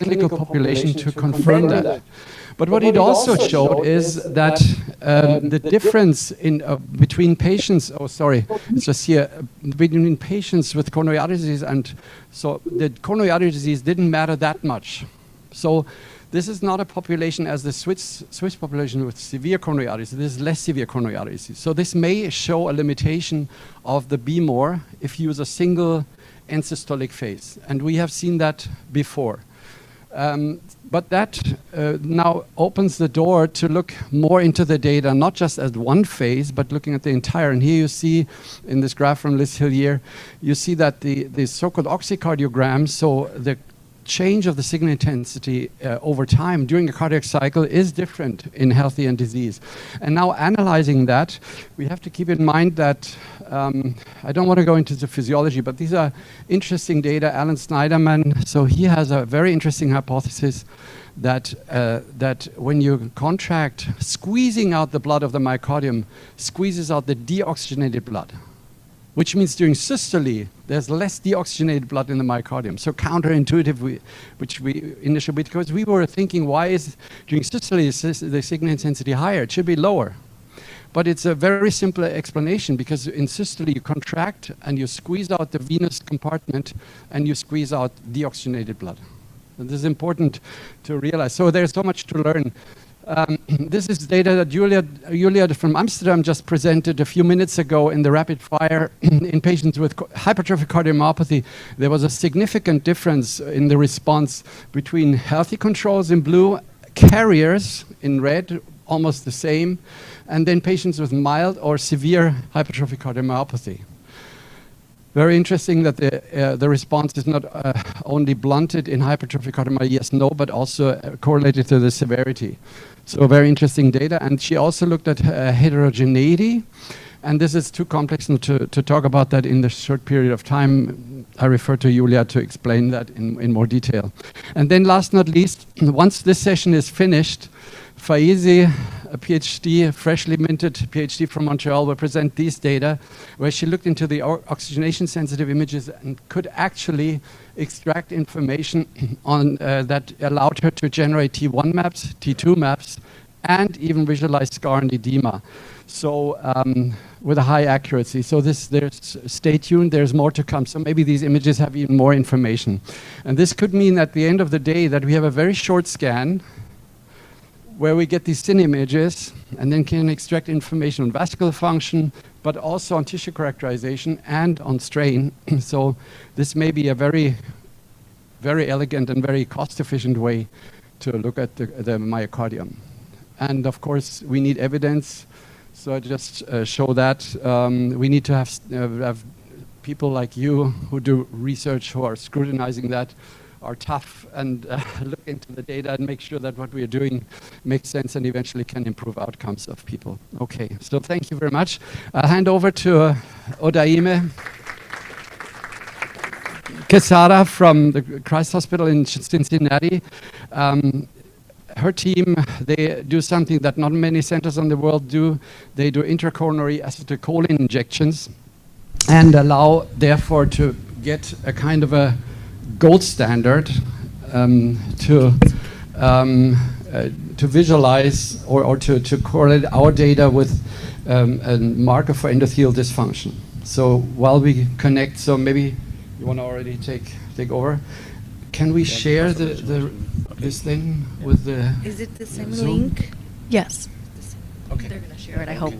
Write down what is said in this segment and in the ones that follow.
clinical population to confirm that. But what it also showed is that the difference in between patients, it's just here, between patients with coronary artery disease and so the coronary artery disease didn't matter that much. So this is not a population as the Swiss population with severe coronary artery disease. This is less severe coronary artery disease. So this may show a limitation of the BMOR if you use a single end-systolic phase. And we have seen that before. But that now opens the door to look more into the data, not just at one phase, but looking at the entire. And here you see, in this graph from Liz Hillier, you see that the so-called oxycardiogram, so the change of the signal intensity over time during a cardiac cycle is different in healthy and disease. And now analyzing that, we have to keep in mind that, I don't want to go into the physiology, but these are interesting data. Alan Snyderman, so he has a very interesting hypothesis that, that when you contract, squeezing out the blood of the myocardium squeezes out the deoxygenated blood, which means during systole, there's less deoxygenated blood in the myocardium. So counterintuitive, which we initially, because we were thinking, why is during systole the signal intensity higher? It should be lower. But it's a very simple explanation, because in systole you contract and you squeeze out the venous compartment and you squeeze out deoxygenated blood. And this is important to realize. So there's so much to learn. This is data that Julia from Amsterdam just presented a few minutes ago in the rapid fire in patients with hypertrophic cardiomyopathy. There was a significant difference in the response between healthy controls in blue, carriers in red, almost the same, and then patients with mild or severe hypertrophic cardiomyopathy. Very interesting that the response is not only blunted in hypertrophic cardiomyopathy, yes, no, but also correlated to the severity. So very interesting data. And she also looked at heterogeneity. And this is too complex to talk about that in the short period of time. I refer to Julia to explain that in more detail. And then last not least, once this session is finished, Faizi, a PhD, freshly minted PhD from Montreal, will present these data where she looked into the oxygenation sensitive images and could actually extract information on that allowed her to generate T1 maps, T2 maps, and even visualize scar and edema. So with a high accuracy. So stay tuned, there's more to come. So maybe these images have even more information. And this could mean at the end of the day that we have a very short scan where we get these thin images and then can extract information on vascular function, but also on tissue characterization and on strain. So this may be a very, very elegant and very cost-efficient way to look at the myocardium. And of course, we need evidence. So I just show that. We need to have people like you who do research, who are scrutinizing that, are tough and look into the data and make sure that what we are doing makes sense and eventually can improve outcomes of people. Okay, so thank you very much. I'll hand over to Odaime Quesada from the Christ Hospital in Cincinnati. Her team, they do something that not many centers in the world do. They do intracoronary acetylcholine injections and allow, therefore, to get a kind of a gold standard to visualize or to correlate our data with a marker for endothelial dysfunction. So while we connect, so maybe you want to already take over. Can we share this thing with the Is it the same Zoom? link? Yes. Okay. They're going to share it, I hope.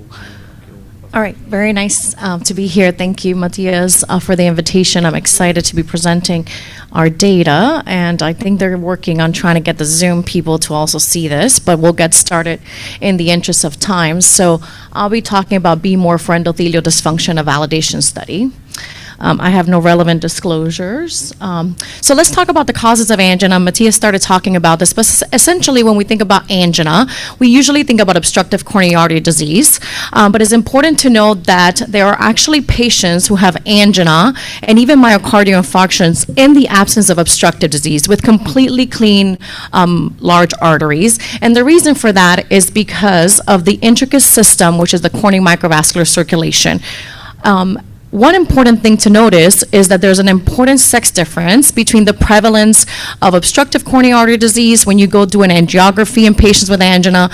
All right, very nice to be here. Thank you, Matthias, for the invitation. I'm excited to be presenting our data, and I think they're working on trying to get the Zoom people to also see this, but we'll get started in the interest of time. So I'll be talking about BMOR for endothelial dysfunction, a validation study. I have no relevant disclosures. So let's talk about the causes of angina. Matthias started talking about this, but essentially when we think about angina, we usually think about obstructive coronary artery disease, but it's important to note that there are actually patients who have angina and even myocardial infarctions in the absence of obstructive disease with completely clean large arteries. And the reason for that is because of the intricate system, which is the coronary microvascular circulation. One important thing to notice is that there's an important sex difference between the prevalence of obstructive coronary artery disease when you go do an angiography in patients with angina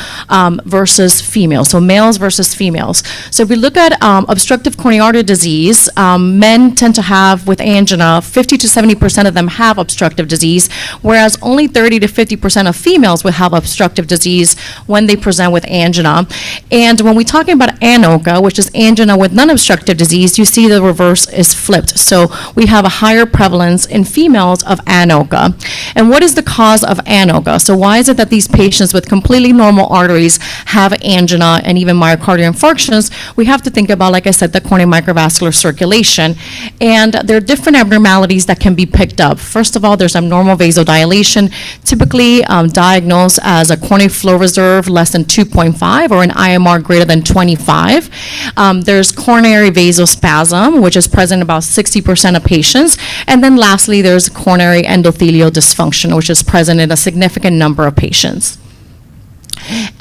versus females, so males versus females. So if we look at obstructive coronary artery disease, men tend to have, with angina, 50 to 70% of them have obstructive disease, whereas only 30 to 50% of females will have obstructive disease when they present with angina. And when we're talking about ANOCA, which is angina with non-obstructive disease, you see the reverse is flipped. So we have a higher prevalence in females of ANOCA. And what is the cause of ANOCA? So why is it that these patients with completely normal arteries have angina and even myocardial infarctions? We have to think about, like I said, the coronary microvascular circulation. And there are different abnormalities that can be picked up. First of all, there's abnormal vasodilation, typically diagnosed as a coronary flow reserve less than 2.5 or an IMR greater than 25. There's coronary vasospasm, which is present in about 60% of patients. And then lastly, there's coronary endothelial dysfunction, which is present in a significant number of patients.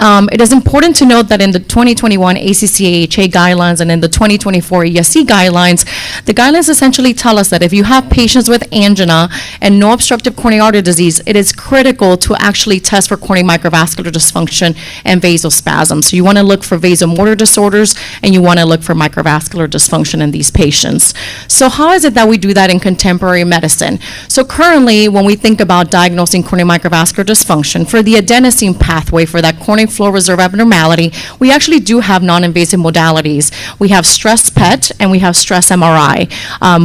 It is important to note that in the 2021 ACC/AHA guidelines and in the 2024 ESC guidelines, the guidelines essentially tell us that if you have patients with angina and no obstructive coronary artery disease, it is critical to actually test for coronary microvascular dysfunction and vasospasm. So you want to look for vasomotor disorders and you want to look for microvascular dysfunction in these patients. So how is it that we do that in contemporary medicine? So currently, when we think about diagnosing coronary microvascular dysfunction, for the adenosine pathway, for that coronary flow reserve abnormality, we actually do have non-invasive modalities. We have stress PET and we have stress MRI,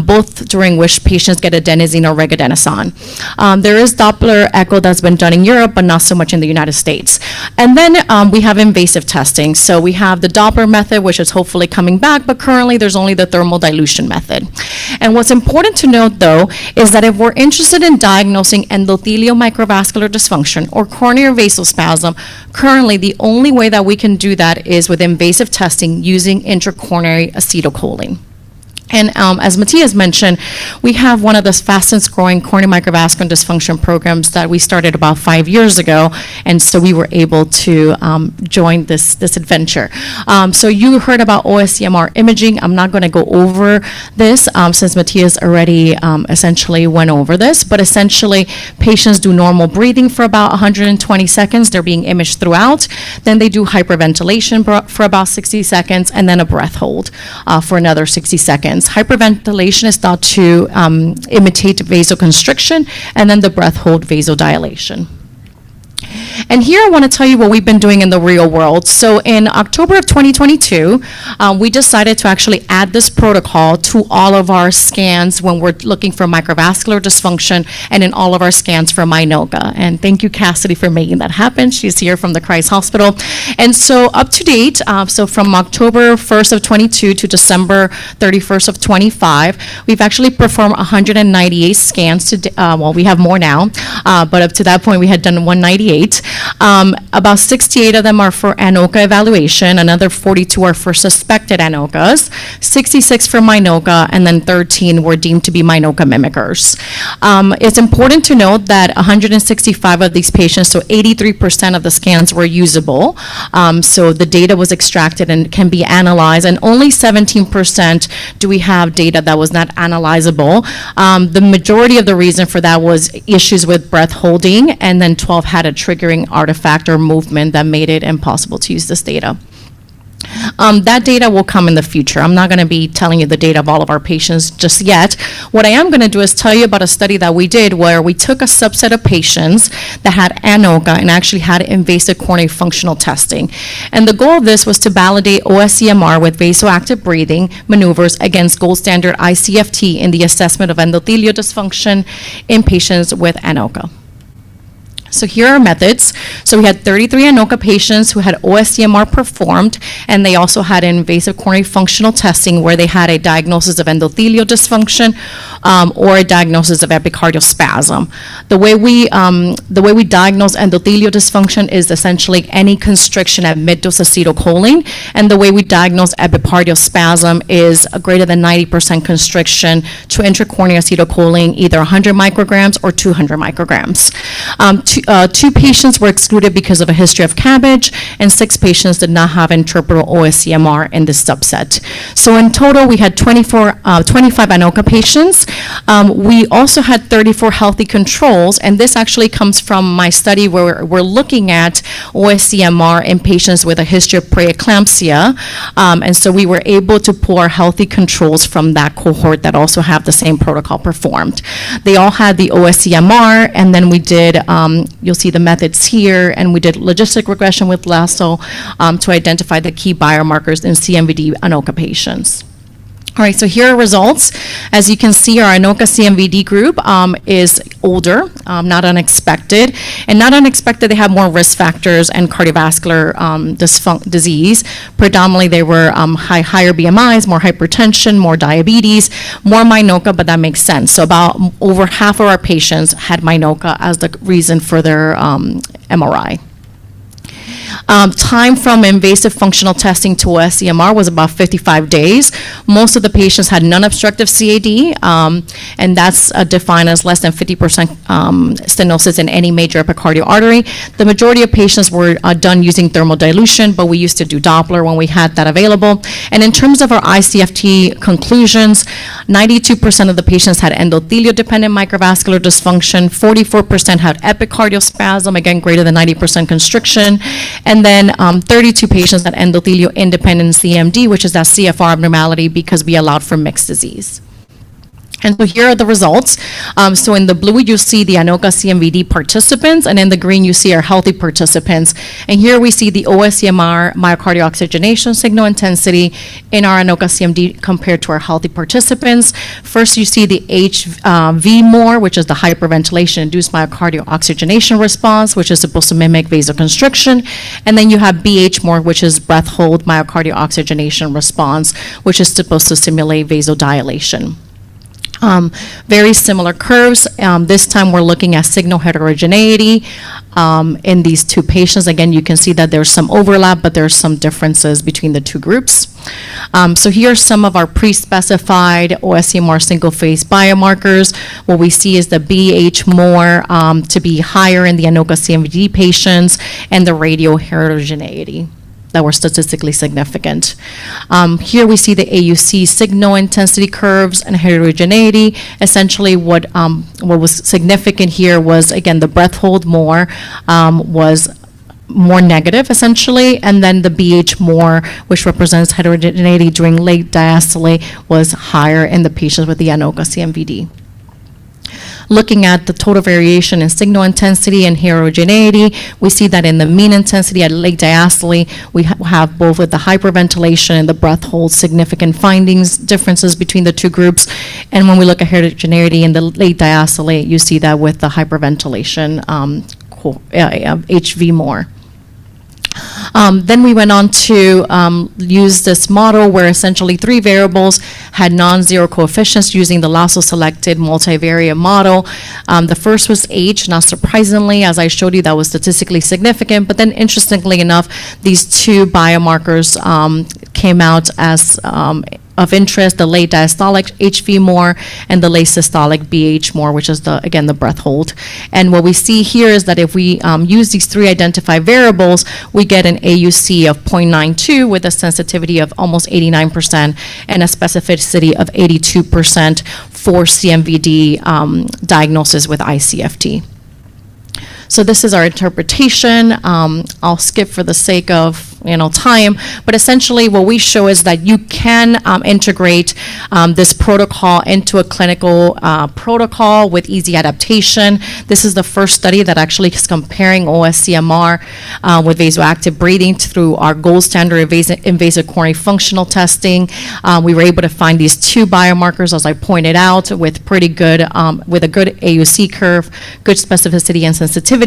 both during which patients get adenosine or regadenoson. There is Doppler echo that's been done in Europe, but not so much in the United States. And then we have invasive testing. So we have the Doppler method, which is hopefully coming back, but currently there's only the thermal dilution method. And what's important to note, though, is that if we're interested in diagnosing endothelial microvascular dysfunction or coronary vasospasm, currently the only way that we can do that is with invasive testing using intracoronary acetylcholine. And as Matthias mentioned, we have one of the fastest growing coronary microvascular dysfunction programs that we started about 5 years ago, and so we were able to join this adventure. So you heard about OS-CMR imaging. I'm not going to go over this since Matthias already essentially went over this, but essentially patients do normal breathing for about 120 seconds. They're being imaged throughout. Then they do hyperventilation for about 60 seconds, and then a breath hold for another 60 seconds. Hyperventilation is thought to imitate vasoconstriction, and then the breath hold vasodilation. And here I want to tell you what we've been doing in the real world. So in October of 2022, we decided to actually add this protocol to all of our scans when we're looking for microvascular dysfunction and in all of our scans for MINOCA. And thank you, Cassidy, for making that happen. She's here from the Christ Hospital. And so up to date, so from October 1st of 22 to December 31st of 25, we've actually performed 198 scans. Well, we have more now, but up to that point, we had done 198. About 68 of them are for ANOCA evaluation, another 42 are for suspected ANOCAs, 66 for MINOCA, and then 13 were deemed to be MINOCA mimickers. It's important to note that 165 of these patients, so 83% of the scans were usable, so the data was extracted and can be analyzed, and only 17% do we have data that was not analyzable. The majority of the reason for that was issues with breath holding, and then 12 had a triggering artifact or movement that made it impossible to use this data. That data will come in the future. I'm not going to be telling you the data of all of our patients just yet. What I am going to do is tell you about a study that we did where we took a subset of patients that had ANOCA and actually had invasive coronary functional testing. And the goal of this was to validate OS-CMR with vasoactive breathing maneuvers against gold standard ICFT in the assessment of endothelial dysfunction in patients with ANOCA. So here are methods. So we had 33 ANOCA patients who had OS-CMR performed, and they also had invasive coronary functional testing where they had a diagnosis of endothelial dysfunction. or a diagnosis of epicardial spasm. The way we diagnose endothelial dysfunction is essentially any constriction at mid-dose acetylcholine, and the way we diagnose epicardial spasm is a greater than 90% constriction to intracorneal acetylcholine, either 100 micrograms or 200 micrograms. Two patients were excluded because of a history of CABG, and 6 patients did not have interpretable OS-CMR in this subset. So in total, we had 25 ANOCA patients. We also had 34 healthy controls, and this actually comes from my study where we're looking at OS-CMR in patients with a history of preeclampsia, and so we were able to pull our healthy controls from that cohort that also have the same protocol performed. They all had the OS-CMR, and then we did, you'll see the methods here, and we did logistic regression with Lasso to identify the key biomarkers in CMVD ANOCA patients. All right, so here are results. As you can see, our ANOCA CMVD group is older, not unexpected. And not unexpected, they have more risk factors and cardiovascular disease. Predominantly, they were higher BMIs, more hypertension, more diabetes, more MINOCA, but that makes sense. So about over half of our patients had MINOCA as the reason for their MRI. Time from invasive functional testing to OS-CMR was about 55 days. Most of the patients had non-obstructive CAD, and that's defined as less than 50% stenosis in any major epicardial artery. The majority of patients were done using thermal dilution, but we used to do Doppler when we had that available. And in terms of our ICFT conclusions, 92% of the patients had endothelial-dependent microvascular dysfunction, 44% had epicardial spasm, again, greater than 90% constriction, and then 32 patients had endothelial-independent CMD, which is that CFR abnormality because we allowed for mixed disease. And so here are the results. So in the blue, you see the ANOCA CMVD participants, and in the green, you see our healthy participants. And here we see the OS-CMR myocardial oxygenation signal intensity in our ANOCA CMD compared to our healthy participants. First, you see the HV-MOR, which is the hyperventilation-induced myocardial oxygenation response, which is supposed to mimic vasoconstriction. And then you have BH-MOR, which is breath-hold myocardial oxygenation response, which is supposed to simulate vasodilation. Very similar curves. This time we're looking at signal heterogeneity in these two patients. Again, you can see that there's some overlap, but there's some differences between the two groups. So here are some of our pre-specified OS-CMR single-phase biomarkers. What we see is the BH-MOR to be higher in the ANOCA CMVD patients and the radial heterogeneity that were statistically significant. Here we see the AUC signal intensity curves and heterogeneity. Essentially what was significant here was, again, the breath hold more was more negative, essentially, and then the BH-MOR, which represents heterogeneity during late diastole, was higher in the patients with the ANOCA CMVD. Looking at the total variation in signal intensity and heterogeneity, we see that in the mean intensity at late diastole, we have both with the hyperventilation and the breath hold significant findings, differences between the two groups. And when we look at heterogeneity in the late diastole, you see that with the hyperventilation HV-MOR. Then we went on to use this model where essentially 3 variables had non-zero coefficients using the Lasso-selected multivariate model. The first was age. Not surprisingly, as I showed you, that was statistically significant. But then interestingly enough, these 2 biomarkers came out as of interest, the late diastolic HV-MOR and the late systolic BH-MOR, which is, again, the breath hold. And what we see here is that if we use these 3 identified variables, we get an AUC of 0.92 with a sensitivity of almost 89% and a specificity of 82% for CMVD diagnosis with ICFT. So this is our interpretation. I'll skip for the sake of time, but essentially what we show is that you can integrate this protocol into a clinical protocol with easy adaptation. This is the first study that actually is comparing OS-CMR with vasoactive breathing through our gold standard invasive coronary functional testing. We were able to find these 2 biomarkers, as I pointed out, with pretty good, with a good AUC curve, good specificity and sensitivity.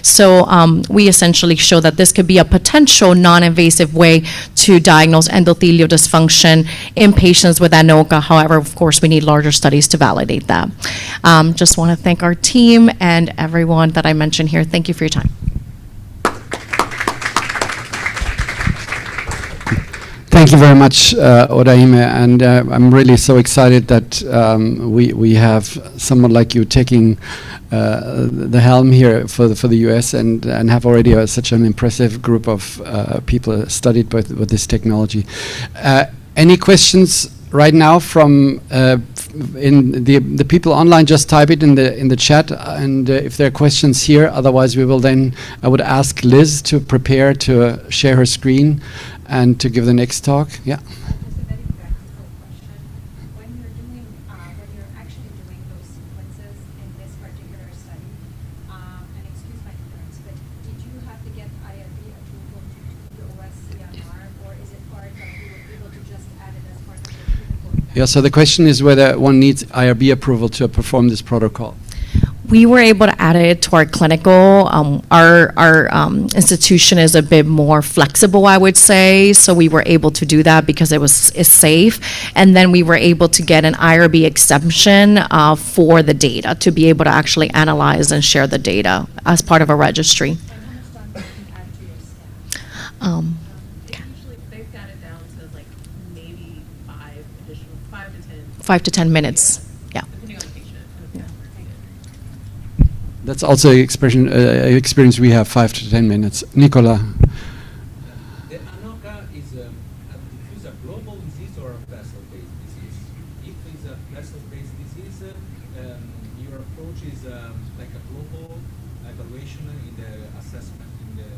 So we essentially show that this could be a potential non non-invasive way to diagnose endothelial dysfunction in patients with ANOCA. However, of course, we need larger studies to validate that. Just want to thank our team and everyone that I mentioned here. Thank you for your time. Thank you very much, Odaime, and I'm really so excited that we have someone like you taking the helm here for the US and have already such an impressive group of people studied with this technology. Any questions right now from in the people online? Just type it in the chat, and if there are questions here, otherwise we will then, I would ask Liz to prepare to share her screen and to give the next talk. Yeah. Just a very practical question. When you're actually doing those sequences in this particular study, and excuse my ignorance, but did you have to get IRB approval to do the OS-CMR, or is it part that you were able to just add it as part of the clinical? Yeah, so the question is whether one needs IRB approval to perform this protocol. We were able to add it to our clinical. Our institution is a bit more flexible, I would say, so we were able to do that because it's safe. And then we were able to get an IRB exemption for the data to be able to actually analyze and share the data as part of a registry. And how much time do you add to your staff? Usually they've got it down to like maybe 5 to 10 minutes. Yeah. depending on the patient. That's also experience we have, 5 to 10 minutes. Nicola. The ANOCA is a global disease or a vessel-based disease? If it's a vessel-based disease, your approach is like a global evaluation in the assessment, in the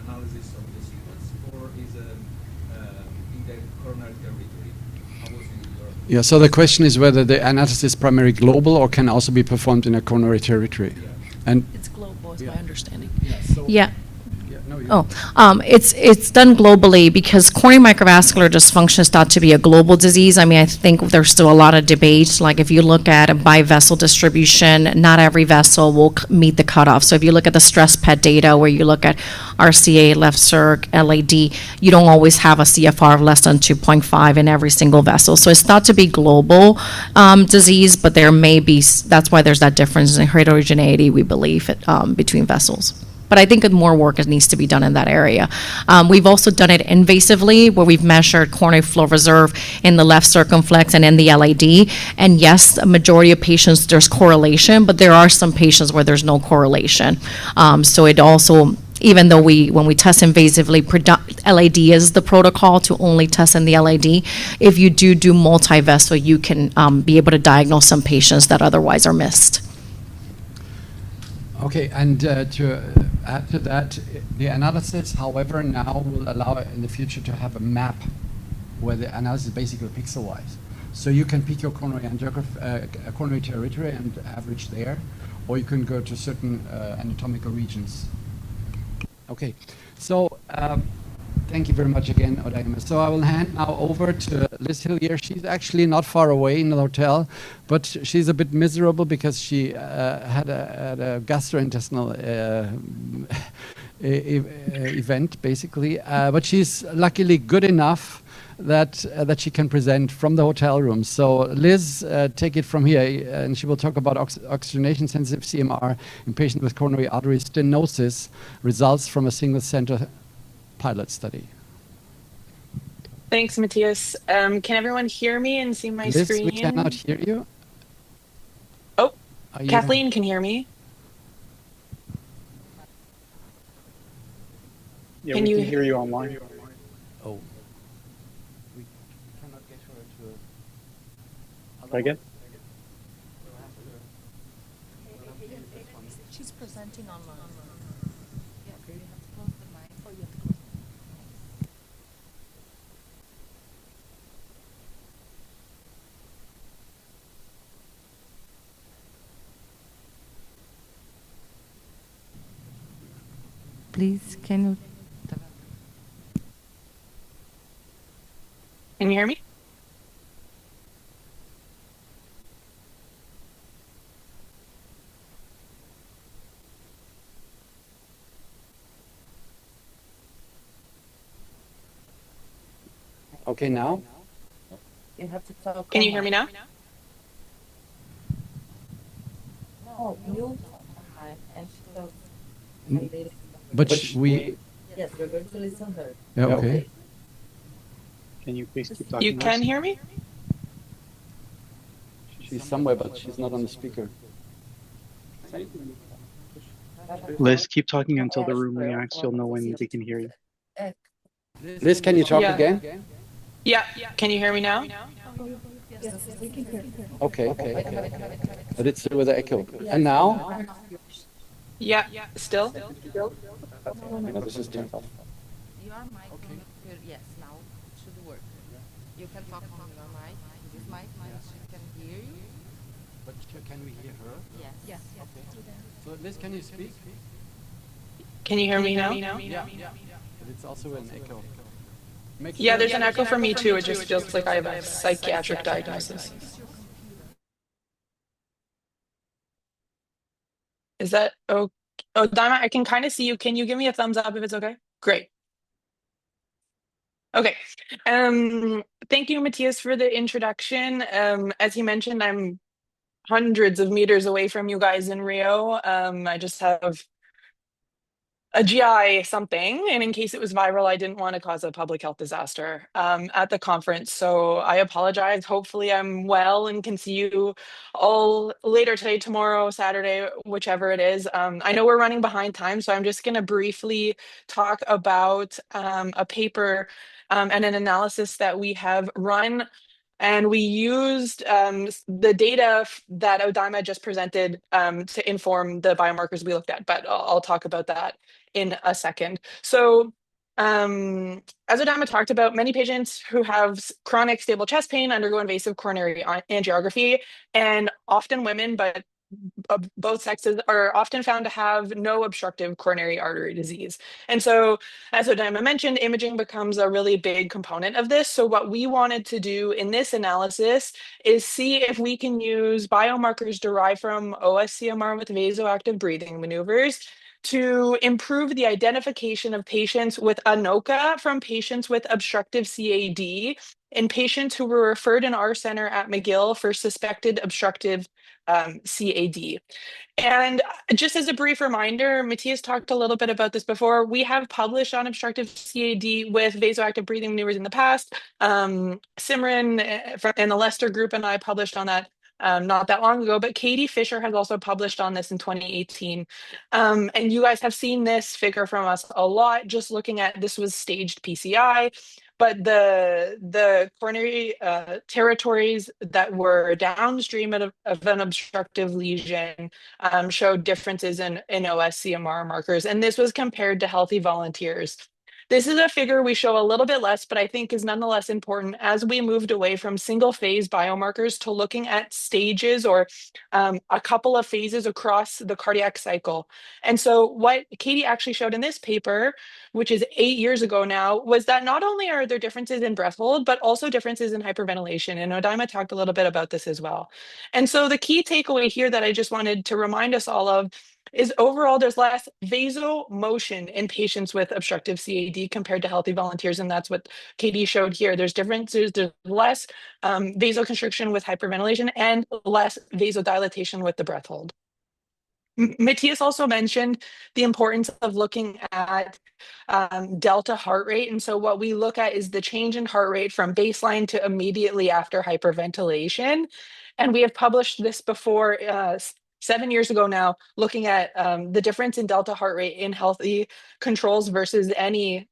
analysis of the sequence, or is in the coronary territory? How was your Yeah, so the question is whether the analysis is primarily global or can also be performed in a coronary territory. Yeah. And It's global, is Yeah. my understanding. so Yeah. no, It's done globally because coronary microvascular dysfunction is thought to be a global disease. I mean, I think there's still a lot of debate. Like if you look at a by vessel distribution, not every vessel will meet the cutoff. So if you look at the stress PET data where you look at RCA, left circ, LAD, you don't always have a CFR of less than 2.5 in every single vessel. So it's thought to be global disease, but there may be, that's why there's that difference in heterogeneity, we believe, between vessels. But I think more work needs to be done in that area. We've also done it invasively, where we've measured coronary flow reserve in the left circumflex and in the LAD. And yes, a majority of patients, there's correlation, but there are some patients where there's no correlation. So it also, even though when we test invasively, LAD is the protocol to only test in the LAD. If you do multi-vessel, you can be able to diagnose some patients that otherwise are missed. Okay, and to add to that, the analysis, however, now will allow in the future to have a map where the analysis is basically pixel-wise. So you can pick your coronary coronary territory and average there, or you can go to certain anatomical regions. Okay, so thank you very much again, Odaime. So I will hand now over to Liz Hillier. She's actually not far away in the hotel, but she's a bit miserable because she had a gastrointestinal event, basically. But she's luckily good enough that she can present from the hotel room. So Liz, take it from here, and she will talk about oxygenation-sensitive CMR in patients with coronary artery stenosis, results from a single-center pilot study. Thanks, Matthias. Can everyone hear me and see my Liz, screen? we cannot hear you. Oh, Are you Kathleen can hear me. Yeah, Can we you- can hear you online. Oh. We cannot get her to... Again? She's presenting online. Please, can you? Can you hear me? Okay, now? You have to talk. Can you hear me now? No, you talk and she talks Mm, like this. But we, Yes, we're going to listen her. yeah, okay. Can you please keep You talking, can Liz? hear me? She's somewhere, but she's not on the speaker. Liz, keep talking until the room reacts. You'll know when they can hear you. Liz, can you talk Yeah. again? Yeah. Can you hear me now? Okay. But it's with the echo. And now? Yeah. Still? No, this is turned off. Your mic on your, yes, now it should work. You can talk on your mic. This mic, she can hear you. But can we hear her? Yes. So Liz, can you speak? Can you hear me now? Yeah. But it's also an echo. Yeah, there's an echo for me too. It just feels like I have a psychiatric diagnosis. Is that okay? Oh, Dima, I can kind of see you. Can you give me a thumbs up if it's okay? Great. Okay. Thank you, Matthias, for the introduction. As he mentioned, I'm hundreds of meters away from you guys in Rio. I just have a GI something, and in case it was viral, I didn't want to cause a public health disaster at the conference. So I apologize. Hopefully, I'm well and can see you all later today, tomorrow, Saturday, whichever it is. I know we're running behind time, so I'm just going to briefly talk about a paper and an analysis that we have run. And we used the data that Odima just presented to inform the biomarkers we looked at, but I'll talk about that in a second. So as Odima talked about, many patients who have chronic stable chest pain undergo invasive coronary angiography, and often women, but both sexes are often found to have no obstructive coronary artery disease. And so, as Odima mentioned, imaging becomes a really big component of this. So what we wanted to do in this analysis is see if we can use biomarkers derived from OS-CMR with vasoactive breathing maneuvers to improve the identification of patients with ANOCA from patients with obstructive CAD in patients who were referred in our center at McGill for suspected obstructive CAD. And just as a brief reminder, Matthias talked a little bit about this before. We have published on obstructive CAD with vasoactive breathing maneuvers in the past. Simran and the Lester group and I published on that not that long ago, but Katie Fisher has also published on this in 2018. And you guys have seen this figure from us a lot, just looking at this was staged PCI. But the coronary territories that were downstream of an obstructive lesion showed differences in OS-CMR markers, and this was compared to healthy volunteers. This is a figure we show a little bit less, but I think is nonetheless important as we moved away from single phase biomarkers to looking at stages or a couple of phases across the cardiac cycle. And so what Katie actually showed in this paper, which is 8 years ago now, was that not only are there differences in breath hold, but also differences in hyperventilation. And Odima talked a little bit about this as well. And so the key takeaway here that I just wanted to remind us all of is overall there's less vasomotion in patients with obstructive CAD compared to healthy volunteers. And that's what Katie showed here. There's differences, there's less vasoconstriction with hyperventilation and less vasodilatation with the breath hold. Matthias also mentioned the importance of looking at delta heart rate. And so what we look at is the change in heart rate from baseline to immediately after hyperventilation. And we have published this before 7 years ago now, looking at the difference in delta heart rate in healthy controls versus any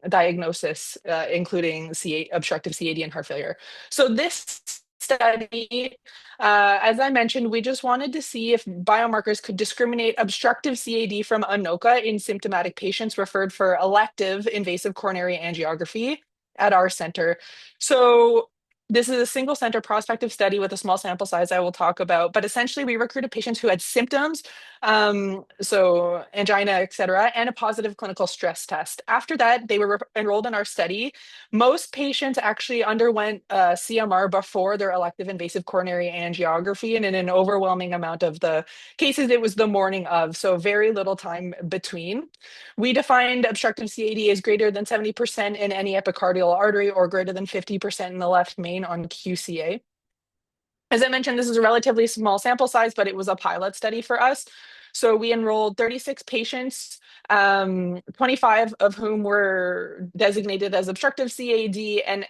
diagnosis, including obstructive CAD and heart failure. So this study, as I mentioned, we just wanted to see if biomarkers could discriminate obstructive CAD from ANOCA in symptomatic patients referred for elective invasive coronary angiography at our center. So This is a single center prospective study with a small sample size I will talk about, but essentially we recruited patients who had symptoms, so angina, et cetera, and a positive clinical stress test. After that, they were enrolled in our study. Most patients actually underwent CMR before their elective invasive coronary angiography, and in an overwhelming amount of the cases, it was the morning of, so very little time between. We defined obstructive CAD as greater than 70% in any epicardial artery or greater than 50% in the left main on QCA. As I mentioned, this is a relatively small sample size, but it was a pilot study for us. So we enrolled 36 patients, 25 of whom were designated as obstructive CAD and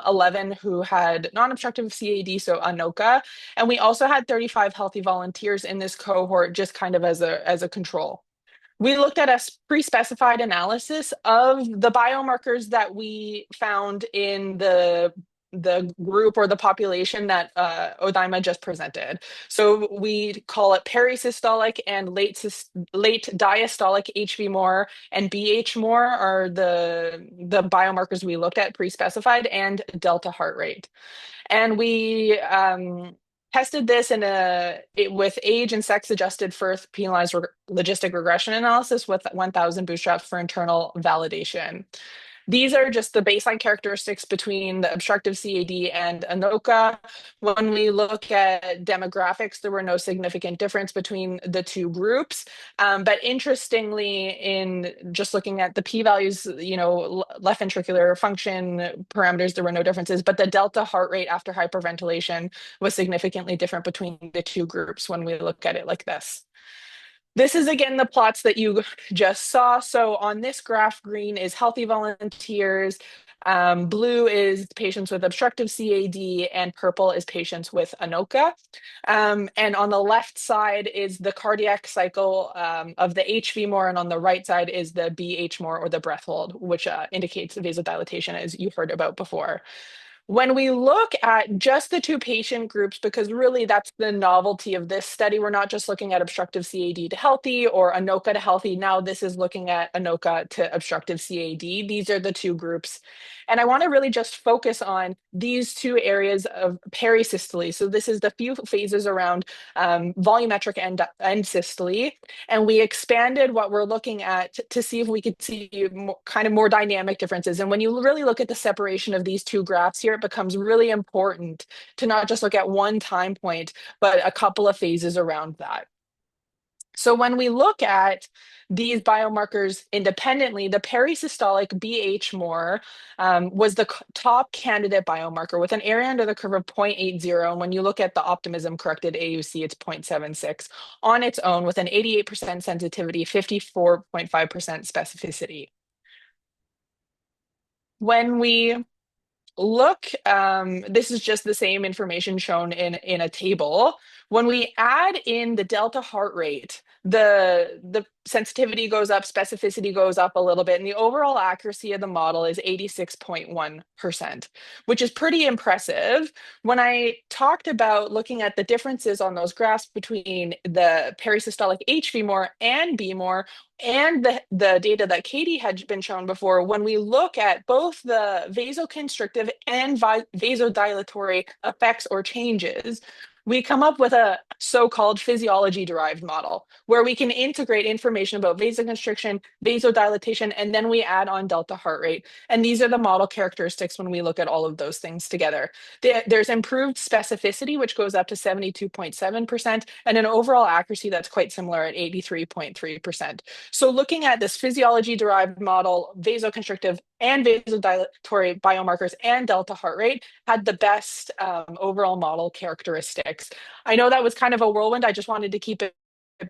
11 who had non-obstructive CAD, so ANOCA. And we also had 35 healthy volunteers in this cohort just kind of as a control. We looked at a pre-specified analysis of the biomarkers that we found in the group or the population that Odaima just presented. So we call it perisystolic and late diastolic HV-more and BH-more are the biomarkers we looked at pre-specified, and delta heart rate. And we tested this with age and sex adjusted first penalized logistic regression analysis with 1,000 bootstraps for internal validation. These are just the baseline characteristics between the obstructive CAD and ANOCA. When we look at demographics, there were no significant difference between the two groups. But interestingly, in just looking at the p-values, left ventricular function parameters, there were no differences, but the delta heart rate after hyperventilation was significantly different between the two groups when we look at it like this. This is, again, the plots that you just saw. So on this graph, green is healthy volunteers, blue is patients with obstructive CAD, and purple is patients with ANOCA. And on the left side is the cardiac cycle of the HV-more, and on the right side is the BH-more or the breath hold, which indicates vasodilatation, as you heard about before. When we look at just the two patient groups, because really that's the novelty of this study, we're not just looking at obstructive CAD to healthy or ANOCA to healthy. Now this is looking at ANOCA to obstructive CAD. These are the two groups. And I want to really just focus on these two areas of perisystole. So this is the few phases around volumetric end systole. And we expanded what we're looking at to see if we could see more dynamic differences. And when you really look at the separation of these two graphs here, it becomes really important to not just look at one time point, but a couple of phases around that. So when we look at these biomarkers independently, the perisystolic BH-more was the top candidate biomarker with an area under the curve of 0.80. And when you look at the optimism corrected AUC, it's 0.76 on its own with an 88% sensitivity, 54.5% specificity. When we look, this is just the same information shown in a table. When we add in the delta heart rate, the sensitivity goes up, specificity goes up a little bit, and the overall accuracy of the model is 86.1%, which is pretty impressive. When I talked about looking at the differences on those graphs between the perisystolic HV-more and B-more, and the data that Katie had been shown before, when we look at both the vasoconstrictive and vasodilatory effects or changes, we come up with a so-called physiology-derived model where we can integrate information about vasoconstriction, vasodilatation, and then we add on delta heart rate. And these are the model characteristics when we look at all of those things together. There's improved specificity, which goes up to 72.7%, and an overall accuracy that's quite similar at 83.3%. So looking at this physiology-derived model, vasoconstrictive and vasodilatory biomarkers and delta heart rate had the best overall model characteristics. I know that was kind of a whirlwind. I just wanted to keep it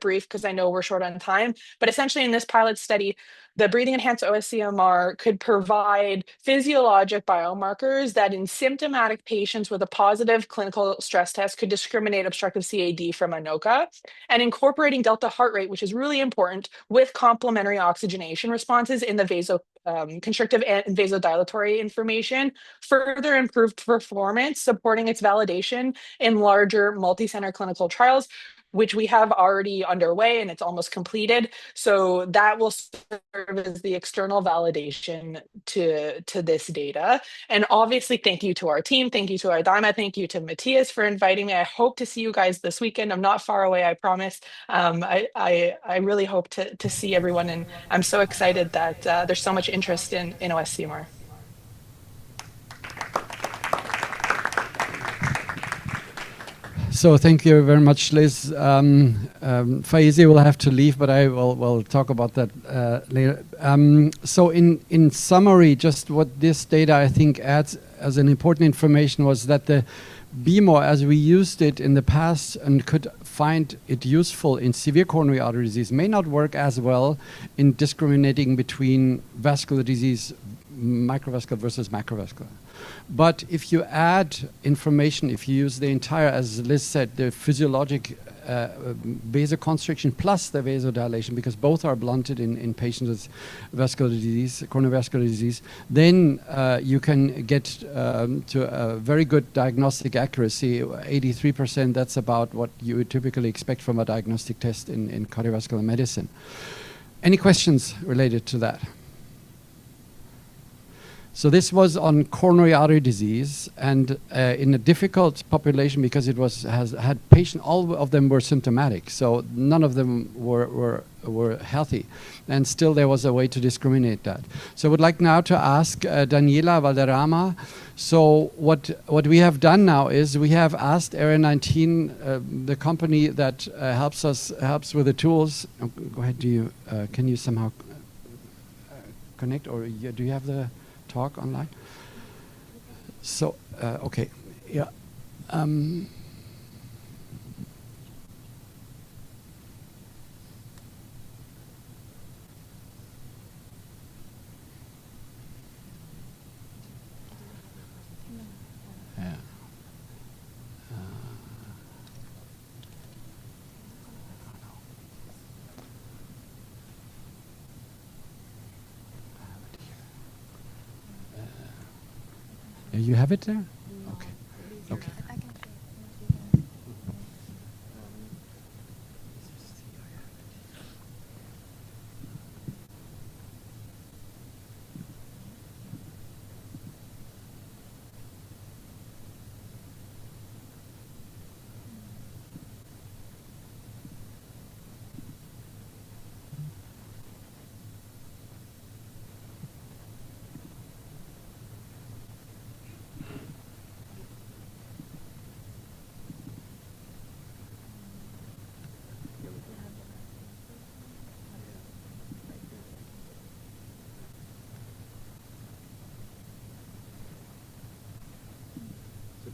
brief because I know we're short on time, but essentially in this pilot study, the breathing enhanced OS-CMR could provide physiologic biomarkers that in symptomatic patients with a positive clinical stress test could discriminate obstructive CAD from ANOCA, and incorporating delta heart rate, which is really important, with complementary oxygenation responses in the vasoconstrictive and vasodilatory information, further improved performance, supporting its validation in larger multi-center clinical trials, which we have already underway and it's almost completed. So that will serve as the external validation to this data. And obviously, thank you to our team. Thank you to Ardama. Thank you to Matthias for inviting me. I hope to see you guys this weekend. I'm not far away, I promise. I really hope to see everyone. And I'm so excited that there's so much interest in OS-CMR. So thank you very much, Liz. Faizi will have to leave, but I will talk about that later. So in summary, just what this data I think adds as an important information was that the BMO, as we used it in the past and could find it useful in severe coronary artery disease, may not work as well in discriminating between vascular disease, microvascular versus macrovascular. But if you add information, if you use the entire, as Liz said, the physiologic vasoconstriction plus the vasodilation, because both are blunted in patients with vascular disease, coronary vascular disease, then you can get to a very good diagnostic accuracy, 83%. That's about what you would typically expect from a diagnostic test in cardiovascular medicine. Any questions related to that? So this was on coronary artery disease, and in a difficult population because it had patients, all of them were symptomatic, so none of them were healthy, and still there was a way to discriminate that. So I would like now to ask Daniela Valderrama. So what we have done now is we have asked Area 19, the company that helps with the tools. Oh, go ahead. Can you somehow connect, or do you have the talk online? So, okay, yeah. You have it there? Okay. Okay.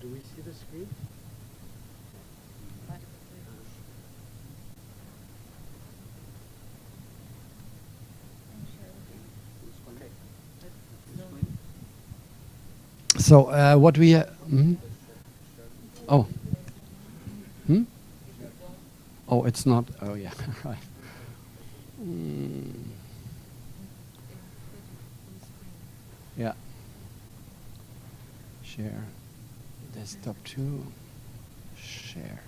Do we see the screen? So what we oh oh, it's not. Oh yeah, right. Yeah. Share. Desktop 2, share.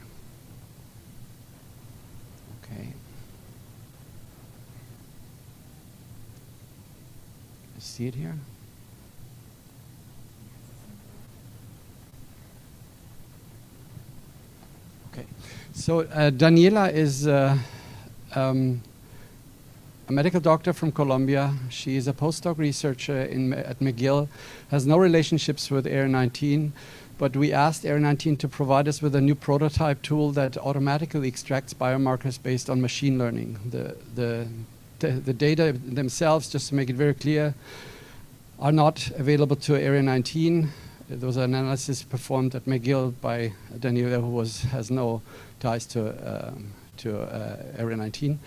Okay. You see it here? Okay. So Daniela is a medical doctor from Colombia. She is a postdoc researcher at McGill, has no relationships with Area 19. But we asked Area 19 to provide us with a new prototype tool that automatically extracts biomarkers based on machine learning. The data themselves, just to make it very clear, are not available to Area 19. There was an analysis performed at McGill by Daniela, who has no ties to Area 19.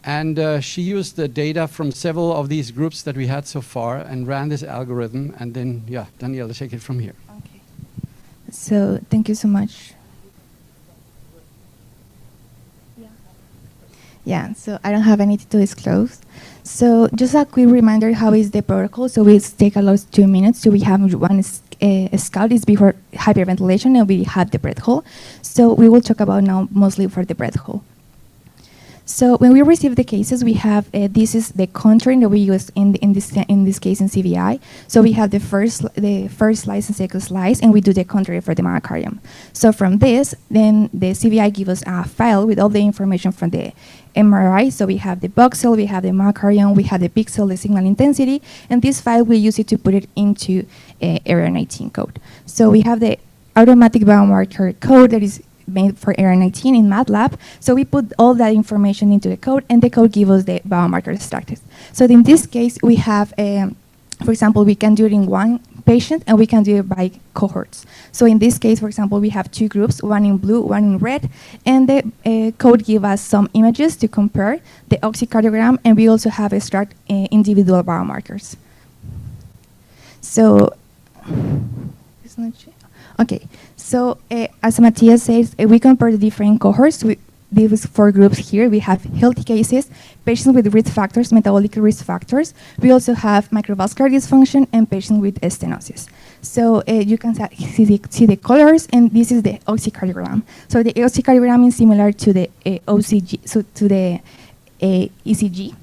And she used the data from several of these groups that we had so far and ran this algorithm. And then, yeah, Daniela, take it from here. So thank you so much. Yeah, so I don't have anything to disclose. So just a quick reminder, how is the protocol? So we take about 2 minutes. So we have one scout is before hyperventilation, and we have the breath hold. So we will talk about now mostly for the breath hold. So when we receive the cases, we have this is the contouring that we use in this case in CVI. So we have the first slice and second slice, and we do the contouring for the myocardium. So from this, then the CVI gives us a file with all the information from the MRI. So we have the voxel, we have the myocardium, we have the pixel, the signal intensity, and this file we use it to put it into Area 19 code. So we have the automatic biomarker code that is made for Area 19 in MATLAB. So we put all that information into the code, and the code gives us the biomarker status. So in this case, we have, for example, we can do it in one patient, and we can do it by cohorts. So in this case, for example, we have two groups, one in blue, one in red, and the code gives us some images to compare the oxycardiogram, and we also have extract individual biomarkers. So, it's not okay, so as Matthias says, we compare the different cohorts. These 4 groups here. We have healthy cases, patients with risk factors, metabolic risk factors. We also have microvascular dysfunction and patients with stenosis. So you can see the colors, and this is the oxycardiogram. So the oxycardiogram is similar to the OCG, so to the ECG.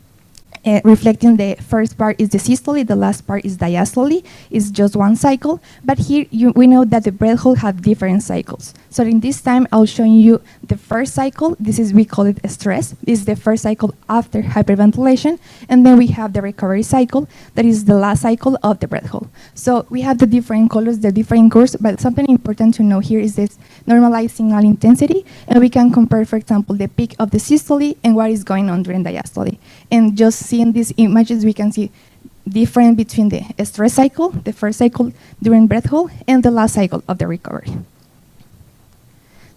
Reflecting the first part is the systole, the last part is diastole. It's just one cycle, but here we know that the breath hold have different cycles. So in this time, I'll show you the first cycle. This is, we call it stress. This is the first cycle after hyperventilation, and then we have the recovery cycle. That is the last cycle of the breath hold. So we have the different colors, the different curves, but something important to know here is this normalized signal intensity, and we can compare, for example, the peak of the systole and what is going on during diastole. And just seeing these images, we can see difference between the stress cycle, the first cycle during breath hold, and the last cycle of the recovery.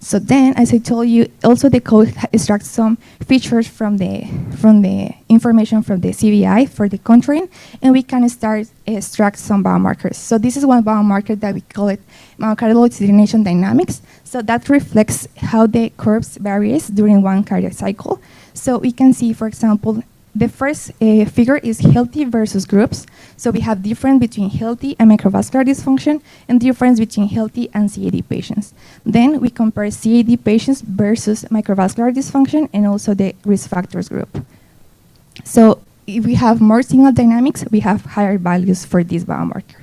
So then, as I told you, also the code extracts some features from the information from the CVI for the contouring, and we can extract some biomarkers. So this is one biomarker that we call it myocardial oxygenation dynamics. So that reflects how the curves varies during one cardiac cycle. So we can see, for example, the first figure is healthy versus groups. So we have difference between healthy and microvascular dysfunction, and difference between healthy and CAD patients. Then we compare CAD patients versus microvascular dysfunction and also the risk factors group. So if we have more signal dynamics, we have higher values for this biomarker.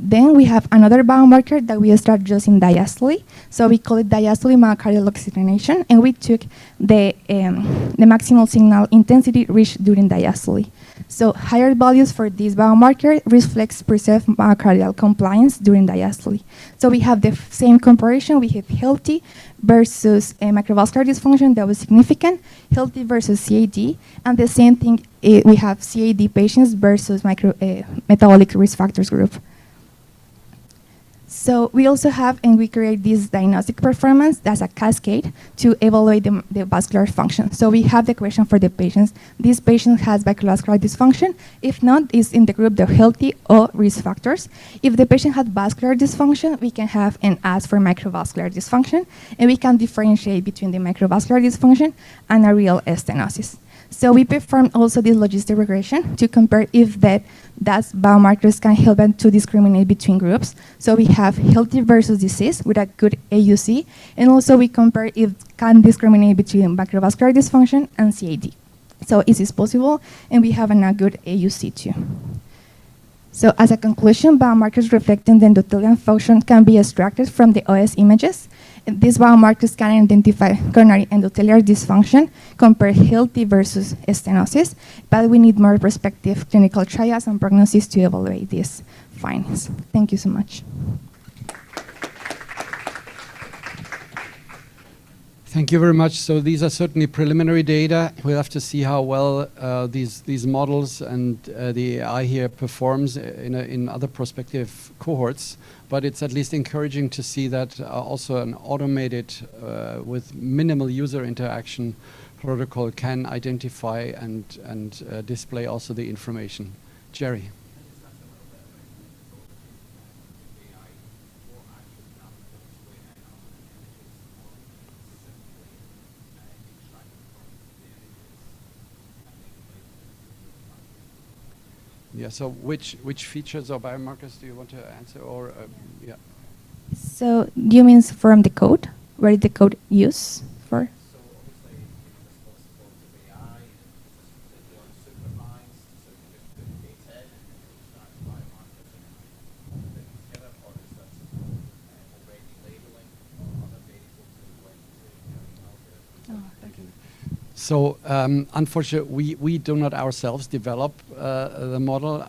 Then we have another biomarker that we extract just in diastole. So we call it diastole myocardial oxygenation, and we took the maximal signal intensity reached during diastole. So higher values for this biomarker reflects perceived myocardial compliance during diastole. So we have the same comparison. We have healthy versus microvascular dysfunction that was significant, healthy versus CAD, and the same thing, we have CAD patients versus metabolic risk factors group. So we also have, and we create this diagnostic performance as a cascade to evaluate the vascular function. So we have the question for the patients. This patient has vascular dysfunction. If not, it's in the group of healthy or risk factors. If the patient has vascular dysfunction, we can have an ask for microvascular dysfunction, and we can differentiate between the microvascular dysfunction and a real stenosis. So we performed also this logistic regression to compare if that biomarkers can help them to discriminate between groups. So we have healthy versus disease with a good AUC, and also we compare if can discriminate between microvascular dysfunction and CAD. So is this possible? And we have a good AUC too. So as a conclusion, biomarkers reflecting the endothelial function can be extracted from the OS images. And these biomarkers can identify coronary endothelial dysfunction, compare healthy versus stenosis, but we need more prospective clinical trials and prognosis to evaluate these findings. Thank you so much. Thank you very much. So these are certainly preliminary data. We'll have to see how well these models and the AI here performs in other prospective cohorts. But it's at least encouraging to see that also an automated, with minimal user interaction protocol can identify and display also the information. Jerry. Yeah, so which features or biomarkers do you want to answer, or yeah? So do you mean from the code? Where is the code used for? So obviously it's responsible to AI and it's just supervised, so you just put data in and it starts biomarkers and put them together, or is that already labeling or other variables that go into the algorithm? Thank you. So unfortunately, we do not ourselves develop the model.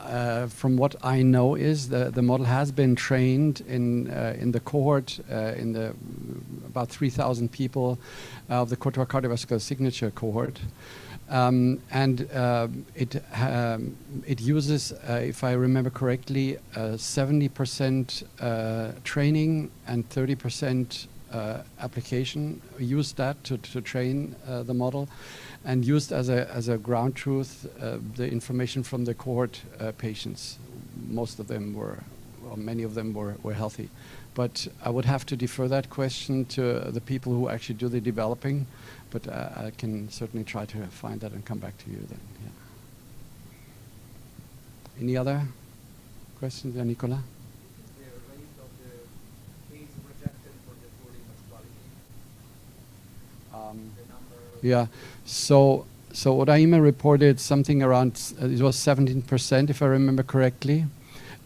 From what I know is the model has been trained in the cohort, in the about 3,000 people of the cardiovascular signature cohort. It uses, if I remember correctly, 70% training and 30% application. We used that to train the model, and used as a ground truth the information from the cohort patients. Most of them were, or many of them were healthy. But I would have to defer that question to the people who actually do the developing. But I can certainly try to find that and come back to you then. Yeah. Any other questions, Nicola? Yeah, so Odaima reported something around, it was 17%, if I remember correctly.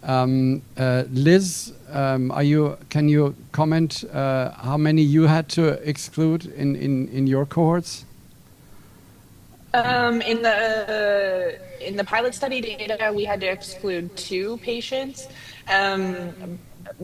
Liz, can you comment how many you had to exclude in your cohorts? In the pilot study data, we had to exclude 2 patients.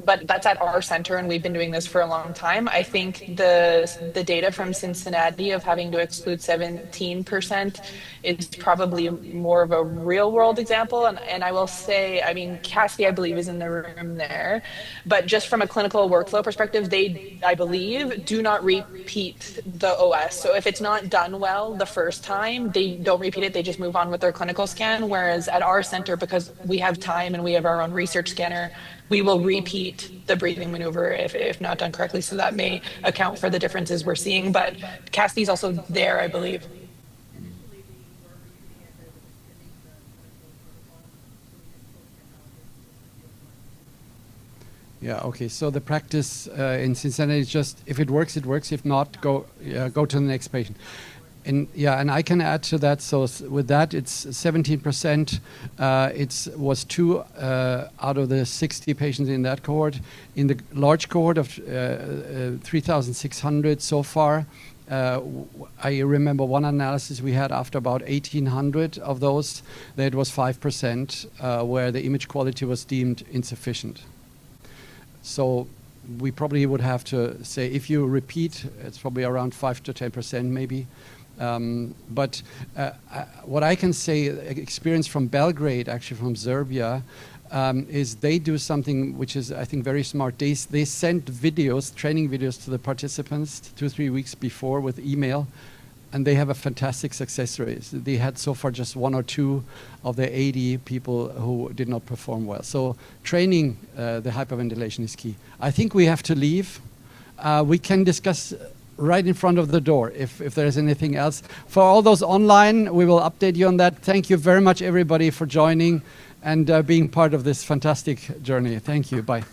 But that's at our center, and we've been doing this for a long time. I think the data from Cincinnati of having to exclude 17% is probably more of a real world example. And I will say, I mean, Cassie, I believe, is in the room there. But just from a clinical workflow perspective, they, I believe, do not repeat the OS. So if it's not done well the first time, they don't repeat it. They just move on with their clinical scan. Whereas at our center, because we have time and we have our own research scanner, we will repeat the breathing maneuver if not done correctly. So that may account for the differences we're seeing. But Cassie's also there, I believe. Yeah, okay. So the practice in Cincinnati is just, if it works, it works. If not, go to the next patient. And I can add to that. So with that, it's 17%. It was 2 out of the 60 patients in that cohort. In the large cohort of 3,600 so far, I remember one analysis we had after about 1,800 of those, that was 5%, where the image quality was deemed insufficient. So we probably would have to say, if you repeat, it's probably around 5 to 10% maybe. But what I can say, experience from Belgrade, actually from Serbia, is they do something which is, I think, very smart. They send videos, training videos to the participants 2-3 weeks before with email, and they have a fantastic success rate. They had so far just 1 or 2 of the 80 people who did not perform well. So training the hyperventilation is key. I think we have to leave. We can discuss right in front of the door if there's anything else. For all those online, we will update you on that. Thank you very much, everybody, for joining and being part of this fantastic journey. Thank you. Bye.